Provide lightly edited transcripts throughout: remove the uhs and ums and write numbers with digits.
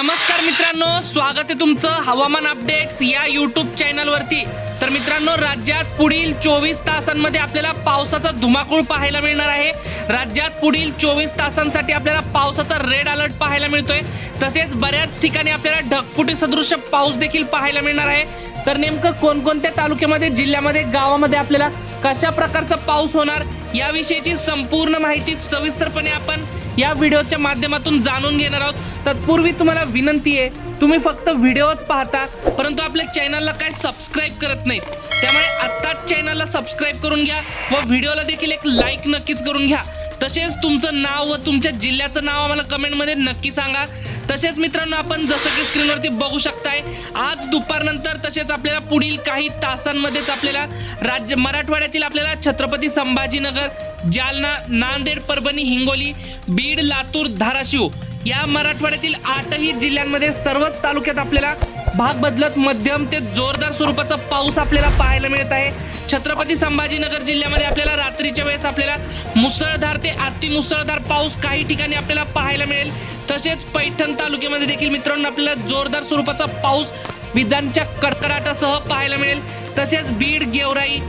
नमस्कार मित्रांनो, स्वागत आहे तुमचं हवामान अपडेट्स या यूट्यूब चॅनलवरती। तर मित्रांनो, राज्यात पुढील 24 तासांमध्ये आपल्याला पावसाचा धुमाकूळ पाहायला मिळणार आहे। राज्यात पुढील 24 तासांसाठी आपल्याला पावसाचा रेड अलर्ट पाहायला मिळतोय। तसेच बऱ्याच ठिकाणी आपल्याला ढगफुटी सदृश पाऊस देखील पाहायला मिळणार आहे। तर नेमकं कोणकोणत्या तालुक्यामध्ये, जिल्ह्यामध्ये, गावामध्ये आपल्याला कशा प्रकारचा पाऊस होणार याविषयीची संपूर्ण माहिती सविस्तरपणे आपण या व्हिडिओच्या माध्यमातून जाणून घेणार आहोत। तत्पूर्वी तुम्हाला विनंती आहे, तुम्ही फक्त व्हिडिओच पाहता परंतु आपल्या चॅनलला काय सबस्क्राइब करत नाहीत, त्यामुळे आत्ताच चॅनलला सबस्क्राइब करून घ्या व व्हिडिओला देखील एक लाईक नक्कीच करून घ्या। तसेच तुमचं नाव व तुमच्या जिल्ह्याचं नाव आम्हाला कमेंटमध्ये नक्की सांगा। तसेच मित्रांनो, आपण जसं की स्क्रीनवरती बघू शकताय, आज दुपारनंतर तसेच आपल्याला पुढील काही तासांमध्येच आपल्याला मराठवाड्यातील आपल्याला छत्रपती संभाजीनगर, जालना, नांदेड, परभणी, हिंगोली, बीड, लातूर, धाराशिव या मराठवाड्यातील 8ही जिल्ह्यांमध्ये सर्वच तालुक्यात आपल्याला भाग बदलत मध्यम ते जोरदार स्वरूपाचा पाऊस आपल्याला पाहायला मिळत आहे। छत्रपती संभाजीनगर जिल्ह्यामध्ये आपल्याला रात्रीच्या वेळेस आपल्याला मुसळधार ते अतिमुसळधार पाऊस काही ठिकाणी आपल्याला पाहायला मिळेल। तसेच पैठण तालुक्यामध्ये देखील मित्रांनो आपल्याला जोरदार स्वरूपाचा पाऊस विजांच्या कडकडाटासह पाहायला मिळेल। तसेच बीड, गेवराई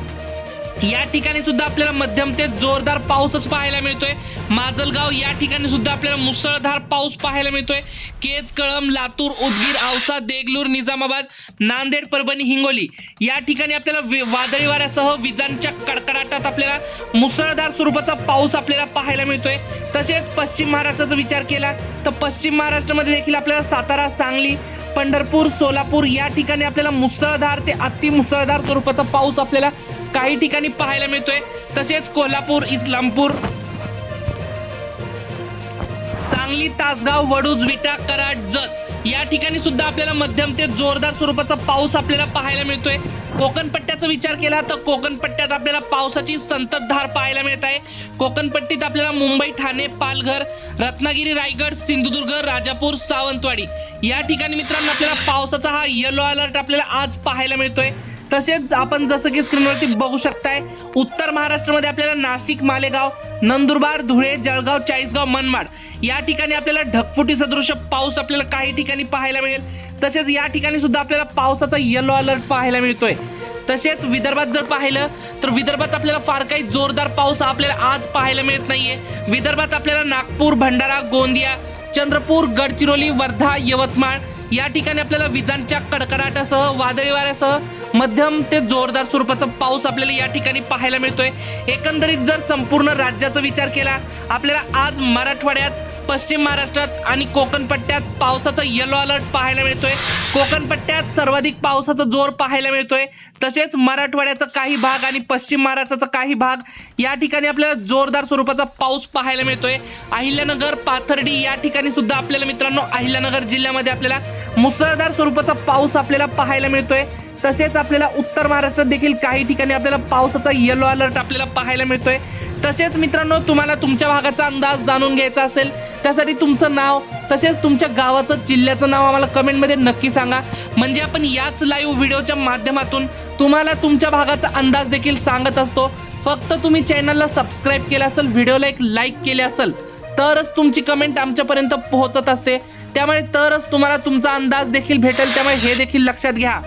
या ठिकाणी सुद्धा आपल्याला मध्यम ते जोरदार पाऊसच पाहायला मिळतोय। माजलगाव या ठिकाणी सुद्धा आपल्याला मुसळधार पाऊस पाहायला मिळतोय। केज, कळंब, लातूर, उदगीर, औसा, देगलूर, निजामाबाद, नांदेड, परभणी, हिंगोली या ठिकाणी आपल्याला वादळी वाऱ्यासह विजांच्या कडकडाटात आपल्याला मुसळधार स्वरूपाचा पाऊस आपल्याला पाहायला मिळतोय। तसेच पश्चिम महाराष्ट्राचा विचार केला तर पश्चिम महाराष्ट्रामध्ये देखील आपल्याला सातारा, सांगली, पंढरपूर, सोलापूर या ठिकाणी आपल्याला मुसळधार ते अतिमुसळधार स्वरूपाचा पाऊस आपल्याला काही ठिकाणी पाहायला मिळतोय। तसेच कोल्हापूर, इस्लामपूर, सांगली, तासगाव, वडूज, विटा, कराड, जत या ठिकाणी सुद्धा आपल्याला मध्यम ते जोरदार स्वरूपाचा पाऊस आपल्याला पाहायला मिळतोय। कोकण पट्ट्याचा विचार केला तर कोकण पट्ट्यात आपल्याला पावसाची संततधार पाहायला मिळत आहे। कोकण पट्टीत आपल्याला मुंबई, ठाणे, पालघर, रत्नागिरी, रायगड, सिंधुदुर्ग, राजापूर, सावंतवाडी या ठिकाणी मित्रांनो आपल्याला पावसाचा हा येलो अलर्ट आपल्याला आज पाहायला मिळतोय। तसेच आपण जसं की स्क्रीनवरती बघू शकताय, उत्तर महाराष्ट्रामध्ये आपल्याला नाशिक, मालेगाव, नंदुरबार, धुळे, जळगाव, चाळीसगाव, मनमाड या ठिकाणी आपल्याला ढगफुटी सदृश पाऊस आपल्याला काही ठिकाणी पाहायला मिळेल। तसेच या ठिकाणी सुद्धा आपल्याला पावसाचा येलो अलर्ट पाहायला मिळतोय। तसेच विदर्भात जर पाहिलं तर विदर्भात आपल्याला फार काही जोरदार पाऊस आपल्याला आज पाहायला मिळत नाहीये। विदर्भात आपल्याला नागपूर, भंडारा, गोंदिया, चंद्रपूर, गडचिरोली, वर्धा, यवतमाळ या ठिकाणी आपल्याला विजांच्या कडकडाटासह वादळी वाऱ्यासह मध्यम ते जोरदार स्वरूपाचा पाऊस आपल्याला या ठिकाणी पाहायला मिळतोय। एकंदरीत जर संपूर्ण राज्याचा विचार केला, आपल्याला आज मराठवाड्यात, पश्चिम महाराष्ट्रात आणि कोकण पट्ट्यात पावसाचा येलो अलर्ट पाहायला मिळतोय। कोकण पट्ट्यात सर्वाधिक पावसाचा जोर पाहायला मिळतोय। तसेच मराठवाड्याचा काही भाग आणि पश्चिम महाराष्ट्राचा काही भाग या ठिकाणी आपल्याला जोरदार स्वरूपाचा पाऊस पाहायला मिळतोय। अहिल्यानगर, पाथर्डी या ठिकाणी सुद्धा आपल्याला मित्रांनो अहिल्यानगर जिल्ह्यामध्ये आपल्याला मुसळधार स्वरूपाचा पाऊस आपल्याला पाहायला मिळतोय। तसेच आपल्याला उत्तर महाराष्ट्रात देखील काही ठिकाणी आपल्याला पावसाचा येलो अलर्ट आपल्याला पाहायला मिळतोय। तसेच मित्रांनो, तुम्हाला तुमच्या भागाचा अंदाज जाणून घ्यायचा असेल त्यासाठी तुमचं नाव तसेच तुमच्या गावाचं, जिल्ह्याचं नाव आम्हाला कमेंटमध्ये नक्की सांगा, म्हणजे आपण याच लाईव्ह व्हिडिओच्या माध्यमातून तुम्हाला तुमच्या भागाचा अंदाज देखील सांगत असतो। फक्त तुम्ही चॅनलला सबस्क्राइब केलं असेल, व्हिडिओला एक लाईक केले असेल तरच तुमची कमेंट आमच्यापर्यंत पोहोचत असते, त्यामुळे तरच तुम्हाला तुमचा अंदाज देखील भेटेल, त्यामुळे हे देखील लक्षात घ्या।